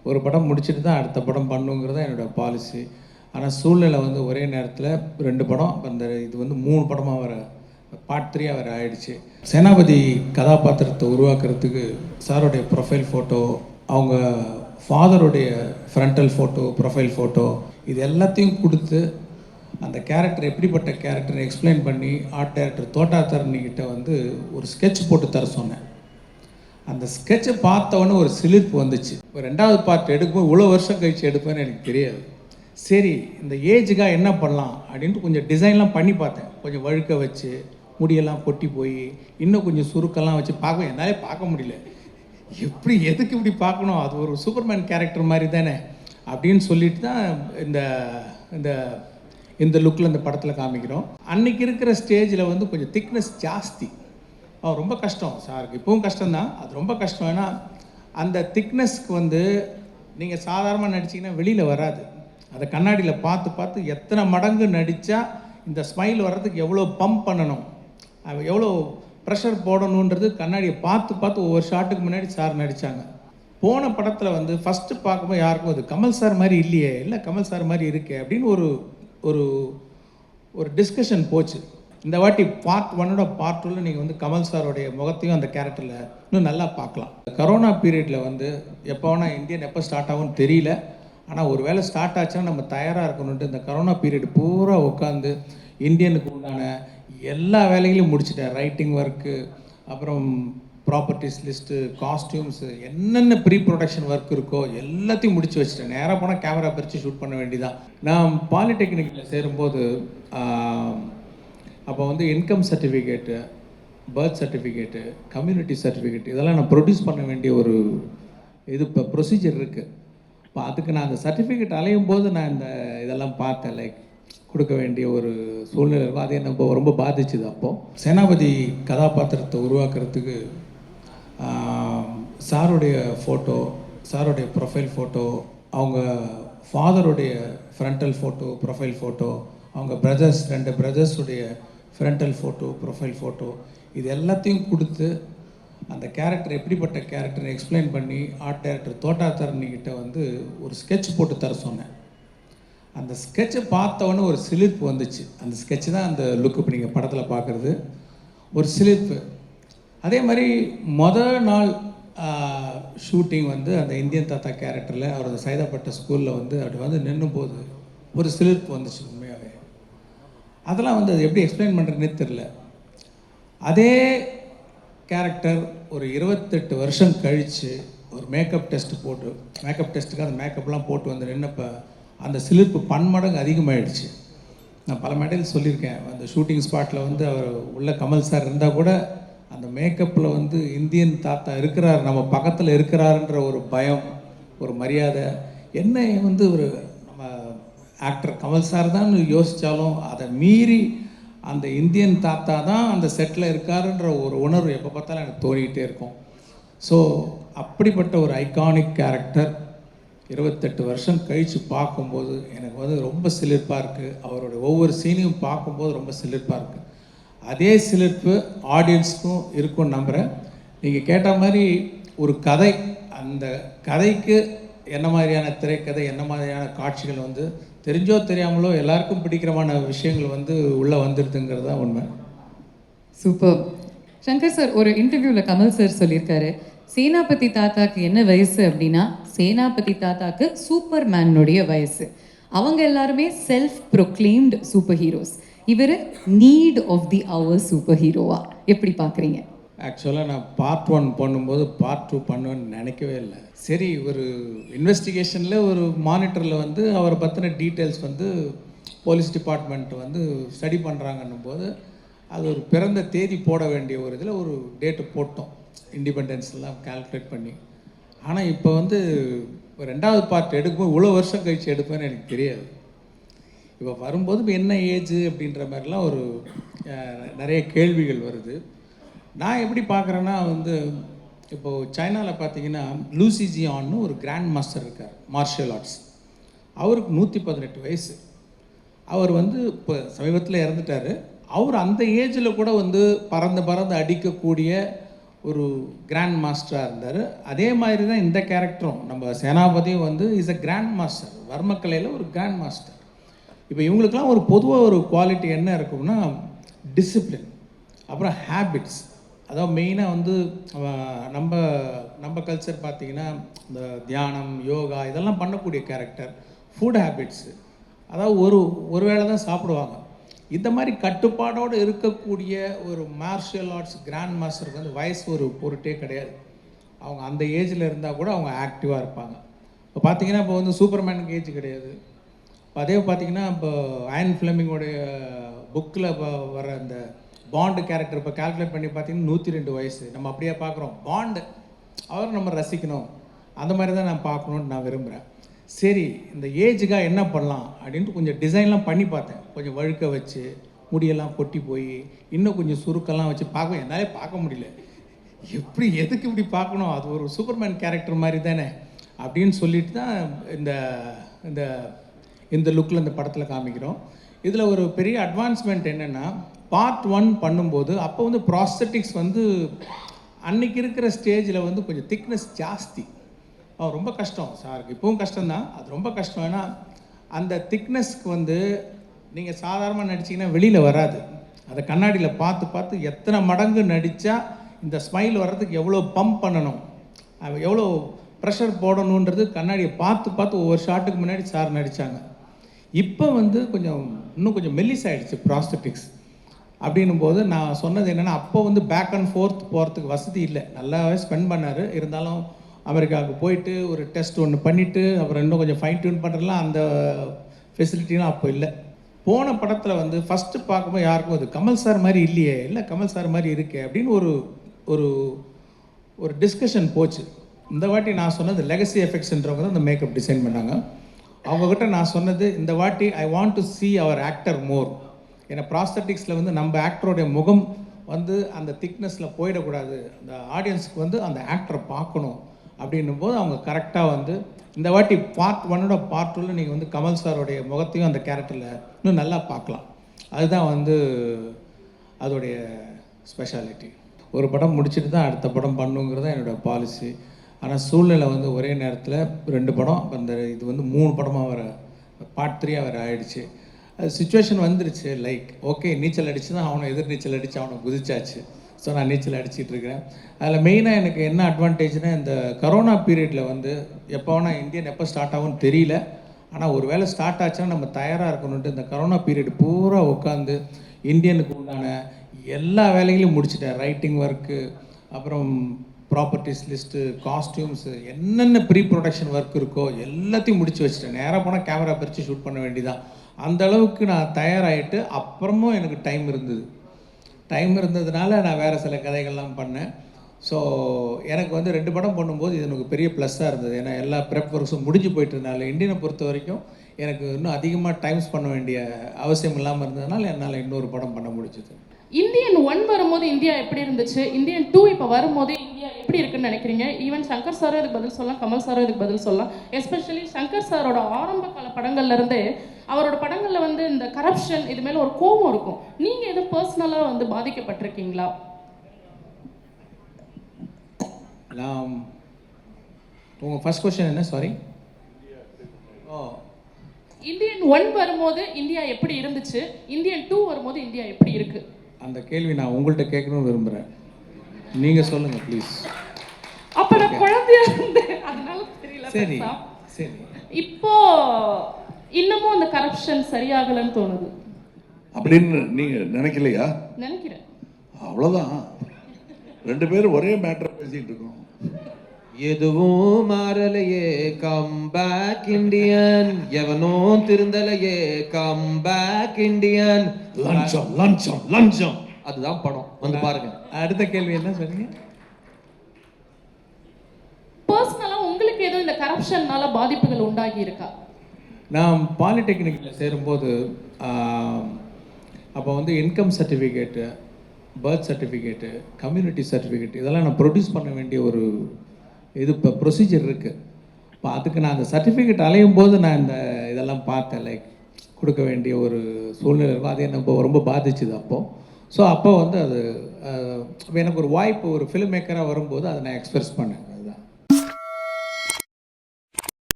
ஒரு படம் முடிச்சுட்டு தான் அடுத்த படம் பண்ணுங்கிறது தான் என்னோடய பாலிசி. ஆனால் சூழ்நிலை வந்து ஒரே நேரத்தில் 2 படம், அந்த இது வந்து 3 படமாக வர பார்ட் 3 வேறு ஆயிடுச்சு. சேனாபதி கதாபாத்திரத்தை உருவாக்குறதுக்கு சாருடைய ப்ரொஃபைல் ஃபோட்டோ, அவங்க ஃபாதருடைய ஃப்ரண்டல் ஃபோட்டோ, ப்ரொஃபைல் ஃபோட்டோ, இது எல்லாத்தையும் கொடுத்து அந்த கேரக்டர் எப்படிப்பட்ட கேரக்டர்னு எக்ஸ்பிளைன் பண்ணி ஆர்ட் டைரக்டர் தோட்டாத்தரணிக்கிட்ட வந்து ஒரு ஸ்கெட்ச் போட்டு தர சொன்னேன். அந்த ஸ்கெட்சை பார்த்தவொன்னே ஒரு சிலிர்ப்பு வந்துச்சு. ஒரு 2வது பார்ட் எடுக்கும்போது இவ்வளோ வருஷம் கழித்து எடுப்பேன்னு எனக்கு தெரியாது. சரி, இந்த ஏஜுக்காக என்ன பண்ணலாம் அப்படின்ட்டு கொஞ்சம் டிசைன்லாம் பண்ணி பார்த்தேன். கொஞ்சம் வழுக்க வச்சு, முடியெல்லாம் கொட்டி போய், இன்னும் கொஞ்சம் சுருக்கெல்லாம் வச்சு என்னாலே பார்க்க முடியல. எப்படி எதுக்கு இப்படி பார்க்கணும், அது ஒரு சூப்பர்மேன் கேரக்டர் மாதிரி தானே அப்படின்னு சொல்லிட்டு தான் இந்த இந்த இந்த லுக்கில் இந்த படத்தில் காமிக்கிறோம். அன்றைக்கி இருக்கிற ஸ்டேஜில் வந்து கொஞ்சம் திக்னஸ் ஜாஸ்தி. ரொம்ப கஷ்டம் சாருக்கு, இப்போவும் கஷ்டம்தான், அது ரொம்ப கஷ்டம். ஏன்னா அந்த திக்னஸ்க்கு வந்து நீங்கள் சாதாரணமாக நடிச்சிங்கன்னா வெளியில் வராது. அதை கண்ணாடியில் பார்த்து பார்த்து எத்தனை மடங்கு நடித்தா இந்த ஸ்மைல் வர்றதுக்கு எவ்வளோ பம்ப் பண்ணணும், எவ்வளோ ப்ரெஷர் போடணுன்றது கண்ணாடியை பார்த்து பார்த்து ஒவ்வொரு ஷாட்டுக்கு முன்னாடி சார் நடித்தாங்க. போன படத்தில் வந்து ஃபஸ்ட்டு பார்க்கும்போது யாருக்கும் அது கமல் சார் மாதிரி இல்லையே, இல்லை கமல் சார் மாதிரி இருக்கே அப்படின்னு ஒரு ஒரு ஒரு டிஸ்கஷன் போச்சு. இந்த வாட்டி பார்ட் 1ஓட பார்ட் 2ல் நீங்கள் வந்து கமல் சாரோடைய முகத்தையும் அந்த கேரக்டரில் இன்னும் நல்லா பார்க்கலாம். கரோனா பீரியடில் வந்து எப்போ வேணால் இந்தியன் எப்போ ஸ்டார்ட் ஆகும்னு தெரியல. ஆனால் ஒரு வேளை ஸ்டார்ட் ஆச்சுன்னா நம்ம தயாராக இருக்கணுன்ட்டு இந்த கரோனா பீரியட் பூரா உட்காந்து இந்தியனுக்கு உண்டான எல்லா வேலைகளையும் முடிச்சிட்டேன். ரைட்டிங் ஒர்க்கு, அப்புறம் ப்ராப்பர்ட்டிஸ் லிஸ்ட்டு, காஸ்டியூம்ஸு, என்னென்ன ப்ரீ ப்ரொடக்ஷன் ஒர்க் இருக்கோ எல்லாத்தையும் முடிச்சு வச்சுட்டேன். நேராக போனால் கேமரா பிரித்து ஷூட் பண்ண வேண்டியதான். நான் பாலிடெக்னிக்கில் சேரும்போது அப்போ வந்து income certificate, birth certificate, community certificate இதெல்லாம் நான் ப்ரொடியூஸ் பண்ண வேண்டிய ஒரு இது இப்போ ப்ரொசீஜர் இருக்குது. இப்போ அதுக்கு நான் அந்த சர்டிஃபிகேட் அலையும் போது நான் இதெல்லாம் பார்த்தேன். லைக் கொடுக்க வேண்டிய ஒரு சூழ்நிலை இருக்கும். அது என்ன ரொம்ப பாதிச்சுது. அப்போது சேனாபதி கதாபாத்திரத்தை உருவாக்குறதுக்கு சாருடைய ஃபோட்டோ, சாருடைய ப்ரொஃபைல் ஃபோட்டோ, அவங்க ஃபாதருடைய ஃப்ரண்டல் ஃபோட்டோ, ப்ரொஃபைல் ஃபோட்டோ, அவங்க பிரதர்ஸ் 2 பிரதர்ஸுடைய ஃப்ரண்டல் ஃபோட்டோ, ப்ரொஃபைல் ஃபோட்டோ, இது எல்லாத்தையும் கொடுத்து அந்த கேரக்டர் எப்படிப்பட்ட கேரக்டர்னு எக்ஸ்பிளைன் பண்ணி ஆர்ட் டைரக்டர் தோட்டாத்தரணிக்கிட்ட வந்து ஒரு ஸ்கெட்ச் போட்டு தர சொன்னேன். அந்த ஸ்கெட்சை பார்த்தவொன்னே ஒரு சிலிர்ப்பு வந்துச்சு. அந்த ஸ்கெட்சு தான் அந்த லுக்கு இப்போ நீங்கள் படத்தில் பார்க்குறது, ஒரு சிலிர்ப்பு. அதே மாதிரி நாள் ஷூட்டிங் வந்து அந்த இந்தியன் தாத்தா கேரக்டரில் அவரோட சைதாப்பட்ட ஸ்கூலில் வந்து அப்படி வந்து நின்றும்போது ஒரு சிலிர்ப்பு வந்துச்சு உண்மையாகவே. அதெல்லாம் வந்து அது எப்படி எக்ஸ்பிளைன் பண்ணுறதுனே தெரில. அதே கேரக்டர் ஒரு 28 வருஷம் கழித்து ஒரு மேக்கப் டெஸ்ட்டுக்கு அந்த மேக்கப்லாம் போட்டு வந்து நின்னப்போ அந்த சிலிர்ப்பு பன்மடங்கு அதிகமாகிடுச்சு. நான் பல மேடையில் சொல்லியிருக்கேன். அந்த ஷூட்டிங் ஸ்பாட்டில் வந்து அவர் உள்ள கமல் சார் இருந்தால் கூட அந்த மேக்கப்பில் வந்து இந்தியன் தாத்தா இருக்கிறார், நம்ம பக்கத்தில் இருக்கிறாருன்ற ஒரு பயம், ஒரு மரியாதை, என்ன வந்து ஒரு நம்ம ஆக்டர் கமல் சார் தான் யோசித்தாலும் அதை மீறி அந்த இந்தியன் தாத்தா தான் அந்த செட்டில் இருக்காருன்ற ஒரு உணர்வு எப்போ பார்த்தாலும் எனக்கு தோணிக்கிட்டே இருக்கும். ஸோ அப்படிப்பட்ட ஒரு ஐகானிக் கேரக்டர் 28 வருஷம் கழித்து பார்க்கும்போது எனக்கு வந்து ரொம்ப சிலிர்ப்பாக இருக்குது. அவருடைய ஒவ்வொரு சீனையும் பார்க்கும்போது ரொம்ப சிலிர்ப்பாக இருக்குது. அதே சிலிர்ப்பு ஆடியன்ஸுக்கும் இருக்கும்னு நம்புகிறேன். நீங்கள் கேட்ட மாதிரி ஒரு கதை, அந்த கதைக்கு என்ன மாதிரியான திரைக்கதை, என்ன மாதிரியான காட்சிகள் வந்து தெரிஞ்சோ தெரியாமலோ எல்லாருக்கும் பிடிக்கிறமான விஷயங்கள் வந்து உள்ளே வந்துடுதுங்கிறது தான் உண்மை. சூப்பர். சங்கர் சார் ஒரு இன்டர்வியூவில் கமல் சார் சொல்லியிருக்காரு, சேனாபதி தாத்தாக்கு என்ன வயசு அப்படின்னா சேனாபதி தாத்தாக்கு சூப்பர் மேனுடைய வயசு. அவங்க எல்லாருமே செல்ஃப் ப்ரொக்ளைம்டு சூப்பர் ஹீரோஸ், இவர் need of the hour super ஹீரோவா எப்படி பார்க்குறீங்க? ஆக்சுவலாக நான் பார்ட் 1 பண்ணும்போது பார்ட் 2 பண்ணுவேன்னு நினைக்கவே இல்லை. சரி, ஒரு இன்வெஸ்டிகேஷனில் ஒரு மானிட்டரில் வந்து அவரை பற்றின டீட்டெயில்ஸ் வந்து போலீஸ் டிபார்ட்மெண்ட் வந்து ஸ்டடி பண்ணுறாங்கன்னும் போது அது ஒரு பிறந்த தேதி போட வேண்டிய ஒரு இதில் ஒரு டேட்டு போட்டோம், இண்டிபெண்டன்ஸ்லாம் கால்குலேட் பண்ணி. ஆனால் இப்போ வந்து 2வது பார்ட் எடுக்கும்போது இவ்வளோ வருஷம் கழித்து எடுப்பேன்னு எனக்கு தெரியாது. இப்போ வரும்போது இப்போ என்ன ஏஜ் அப்படின்ற மாதிரிலாம் ஒரு நிறைய கேள்விகள் வருது. நான் எப்படி பார்க்குறேன்னா வந்து இப்போது சைனாவில் பார்த்தீங்கன்னா லூசி ஜியான்னு ஒரு கிராண்ட் மாஸ்டர் இருக்கார் மார்ஷியல் ஆர்ட்ஸ். அவருக்கு 118 வயசு. அவர் வந்து இப்போ சமீபத்தில் இறந்துட்டார். அவர் அந்த ஏஜில் கூட வந்து பறந்து அடிக்கக்கூடிய ஒரு கிராண்ட் மாஸ்டராக இருந்தார். அதே மாதிரி தான் இந்த கேரக்டரும் நம்ம சேனாபதியும் வந்து இஸ் அ கிராண்ட் மாஸ்டர், வர்மக்கலையில் ஒரு கிராண்ட் மாஸ்டர். இப்போ இவங்களுக்கெல்லாம் ஒரு பொதுவாக ஒரு குவாலிட்டி என்ன இருக்கும்னா டிசிப்ளின், அப்புறம் ஹேபிட்ஸ். அதாவது மெயினாக வந்து நம்ம நம்ம கல்ச்சர் பார்த்திங்கன்னா இந்த தியானம், யோகா இதெல்லாம் பண்ணக்கூடிய கேரக்டர். ஃபுட் ஹேபிட்ஸு, அதாவது ஒரு வேளை தான் சாப்பிடுவாங்க. இந்த மாதிரி கட்டுப்பாடோடு இருக்கக்கூடிய ஒரு மார்ஷியல் ஆர்ட்ஸ் கிராண்ட் மாஸ்டருக்கு வந்து வயசு ஒரு பொருட்டே கிடையாது. அவங்க அந்த ஏஜில் இருந்தால் கூட அவங்க ஆக்டிவாக இருப்பாங்க. இப்போ பார்த்திங்கன்னா இப்போ வந்து சூப்பர்மேனுக்கு ஏஜ் கிடையாது. அதே பார்த்திங்கன்னா இப்போ அயன் ஃபிளமிங்கோடைய புக்கில் இப்போ வர அந்த பாண்டு கேரக்டர் இப்போ கால்குலேட் பண்ணி பார்த்தீங்கன்னா 102 வயசு. நம்ம அப்படியே பார்க்குறோம். பாண்டு அவரை நம்ம ரசிக்கணும், அந்த மாதிரி தான் நான் பார்க்கணுன்னு நான் விரும்புகிறேன். சரி, இந்த ஏஜுக்காக என்ன பண்ணலாம் அப்படின்ட்டு கொஞ்சம் டிசைன்லாம் பண்ணி பார்த்தேன். கொஞ்சம் வழுக்க வச்சு, முடியெல்லாம் கொட்டி போய், இன்னும் கொஞ்சம் சுருக்கெல்லாம் வச்சு என்னாலே பார்க்க முடியல. எப்படி எதுக்கு இப்படி பார்க்கணும், அது ஒரு சூப்பர்மேன் கேரக்டர் மாதிரி தானே அப்படின்னு சொல்லிட்டு தான் இந்த இந்த இந்த லுக்கில் இந்த படத்தில் காமிக்கிறோம். இதில் ஒரு பெரிய அட்வான்ஸ்மெண்ட் என்னென்னா, பார்ட் 1 பண்ணும்போது அப்போ வந்து ப்ராஸ்தட்டிக்ஸ் வந்து அன்றைக்கி இருக்கிற ஸ்டேஜில் வந்து கொஞ்சம் திக்னஸ் ஜாஸ்தி. ரொம்ப கஷ்டம் சாருக்கு, இப்போவும் கஷ்டம்தான், அது ரொம்ப கஷ்டம். ஏன்னா அந்த திக்னஸ்க்கு வந்து நீங்கள் சாதாரணமாக நடிச்சிங்கன்னா வெளியில் வராது. அதை கண்ணாடியில் பார்த்து பார்த்து எத்தனை மடங்கு நடித்தா இந்த ஸ்மைல் வர்றதுக்கு எவ்வளோ பம்ப் பண்ணணும், எவ்வளோ ப்ரெஷர் போடணுன்றது கண்ணாடியை பார்த்து பார்த்து ஒவ்வொரு ஷாட்டுக்கு முன்னாடி சார் நடித்தாங்க. இப்போ வந்து இன்னும் கொஞ்சம் மெல்லிஸ் ஆகிடுச்சு ப்ராஸ்தட்டிக்ஸ். அப்படின்னும் போது நான் சொன்னது என்னென்னா, அப்போ வந்து பேக் அண்ட் ஃபோர்த் போகிறதுக்கு வசதி இல்லை. நல்லாவே ஸ்பெண்ட் பண்ணார். இருந்தாலும் அமெரிக்காவுக்கு போயிட்டு ஒரு டெஸ்ட் ஒன்று பண்ணிவிட்டு அப்புறம் இன்னும் கொஞ்சம் ஃபைன் டியூன் பண்ணுறதுலாம் அந்த ஃபெசிலிட்டிலாம் அப்போ இல்லை. போன படத்தில் வந்து ஃபஸ்ட்டு பார்க்கும்போது யாருக்கும் அது கமல் சார் மாதிரி இல்லையே, இல்லை கமல் சார் மாதிரி இருக்கே அப்படின்னு ஒரு ஒரு ஒரு டிஸ்கஷன் போச்சு. இந்த வாட்டி நான் சொன்னது லெகசி எஃபெக்ட்ஸ்ன்றவங்க தான் இந்த மேக்கப் டிசைன் பண்ணாங்க. அவங்கக்கிட்ட நான் சொன்னது, இந்த வாட்டி I want to see our actor more. ஏன்னா ப்ராஸ்தட்டிக்ஸில் வந்து நம்ம ஆக்டருடைய முகம் வந்து அந்த திக்னஸில் போயிடக்கூடாது, அந்த ஆடியன்ஸுக்கு வந்து அந்த ஆக்டரை பார்க்கணும் அப்படின்னும் போது அவங்க கரெக்டாக வந்து இந்த வாட்டி பார்ட் 1ஓட பார்ட் 2ல் நீங்கள் வந்து கமல் சாரோடைய முகத்தையும் அந்த கேரக்டரில் இன்னும் நல்லா பார்க்கலாம். அதுதான் வந்து அதோடைய ஸ்பெஷாலிட்டி. ஒரு படம் முடிச்சுட்டு தான் அடுத்த படம் பண்ணுங்கிறது தான் என்னோடய பாலிசி. ஆனால் சூழ்நிலை வந்து ஒரே நேரத்தில் 2 படம், அந்த இது வந்து 3 படமாக வர பார்ட் 3 வர ஆயிடுச்சு. அது சுச்சுவேஷன் வந்துருச்சு. லைக் ஓகே, நீச்சல் அடித்து தான் அவனை எதிர் நீச்சல் அடித்து அவனை குதிச்சாச்சு. ஸோ நான் நீச்சல் அடிச்சிட்டு இருக்கிறேன். அதில் மெயினாக எனக்கு என்ன அட்வான்டேஜ்னால், இந்த கரோனா பீரியடில் வந்து எப்போ வேணால் இந்தியன் எப்போ ஸ்டார்ட் ஆகும்னு தெரியல. ஆனால் ஒரு வேளை ஸ்டார்ட் ஆச்சுன்னா நம்ம தயாராக இருக்கணுன்ட்டு இந்த கரோனா பீரியட் பூரா உட்காந்து இந்தியனுக்கு உண்டான எல்லா வேலைகளையும் முடிச்சிட்டேன். ரைட்டிங் ஒர்க்கு, அப்புறம் ப்ராப்பர்ட்டிஸ் லிஸ்ட்டு, காஸ்டியூம்ஸு, என்னென்ன ப்ரீ ப்ரொடக்ஷன் ஒர்க் இருக்கோ எல்லாத்தையும் முடிச்சு வச்சுட்டேன். நேராக போனால் கேமரா பிரித்து ஷூட் பண்ண வேண்டியதான். அந்த அளவுக்கு நான் தயாராகிட்டு அப்புறமும் எனக்கு டைம் இருந்ததுனால நான் வேறு சில கதைகள்லாம் பண்ணேன். ஸோ எனக்கு வந்து 2 படம் பண்ணும்போது இது எனக்கு பெரிய ப்ளஸ்ஸாக இருந்தது. ஏன்னா எல்லா ப்ரெப் ஒர்க்ஸும் முடிஞ்சு போயிட்டு இருந்தால இந்தியனை பொறுத்த வரைக்கும் எனக்கு இன்னும் அதிகமாக டைம்ஸ் பண்ண வேண்டிய அவசியம் இல்லாமல் இருந்ததுனால என்னால் இன்னொரு படம் பண்ண முடிஞ்சது. இந்தியன் 1 வரும்போது இந்தியா எப்படி இருந்துச்சு, இந்தியன் 2 இப்போ வரும்போது இந்தியா எப்படி இருக்குன்னு நினைக்கிறீங்க? ஈவன் சங்கர் சாரும் இதுக்கு பதில் சொல்லலாம், கமல் சாரும் இதுக்கு பதில் சொல்லலாம். எஸ்பெஷலி சங்கர் சாரோட ஆரம்ப கால படங்கள்ல இருந்தே அவரோட படங்கள்ல வந்து இந்த கரப்ஷன் இது மேல ஒரு கோபம் இருக்கும். நீங்க எது பர்சனலா வந்து பாதிக்கப்பட்டிருக்கீங்களா? உங்க ஃபர்ஸ்ட் क्वेश्चन என்ன? சாரி. இந்தியன் 1 வரும்போது இந்தியா எப்படி இருந்துச்சு, இந்தியன் 2 வரும்போது இந்தியா எப்படி இருக்கு? அந்த கேள்வி நான் உங்கள்கிட்ட கேட்கணும்னு விரும்புகிறேன். நீங்கள் சொல்லுங்கள் ப்ளீஸ். அப்போ நான் குழந்தையா இருந்தேன், அதனால தெரியல. சரி சரி. இப்போ இன்னமும் அந்த கரப்ஷன் சரியாகலன்னு தோணுது அப்படின்னு நீங்கள் நினைக்கலையா? நினைக்கிறேன். அவ்வளோதான், 2 பேரும் ஒரே மேட்டரை பேசிகிட்டு இருக்கோம். எதுவும் மாறலையே, கம் பேக் இண்டியன். எவனும் திருந்தலையே, கம் பேக் இண்டியன். லஞ்சம் லஞ்சம் லஞ்சம், அதுதான் படம், வந்து பாருங்க. அடுத்த கேள்வி என்ன சொன்னீங்க? பர்சனலா உங்களுக்கு ஏதோ இந்த கரப்ஷன்னால பாதிப்புகள் உண்டாகி இருக்கா? நான் பாலிடெக்னிக்கில் சேரும்போது அப்போ வந்து income certificate, birth certificate, community certificate இதெல்லாம் நான் ப்ரொடியூஸ் பண்ண வேண்டிய ஒரு இப்போ ப்ரொசீஜர் இருக்குது. இப்போ அதுக்கு நான் அந்த சர்டிஃபிகேட் அலையும் போது நான் இதெல்லாம் பார்த்தேன். லைக் கொடுக்க வேண்டிய ஒரு சூழ்நிலை இருக்கும். அது என்ன ரொம்ப பாதிச்சுது அப்போது. ஸோ அப்போ வந்து அது எனக்கு ஒரு வாய்ப்பு ஒரு ஃபிலிம் மேக்கராக வரும்போது அதை நான் எக்ஸ்பிரஸ் பண்ணேன்.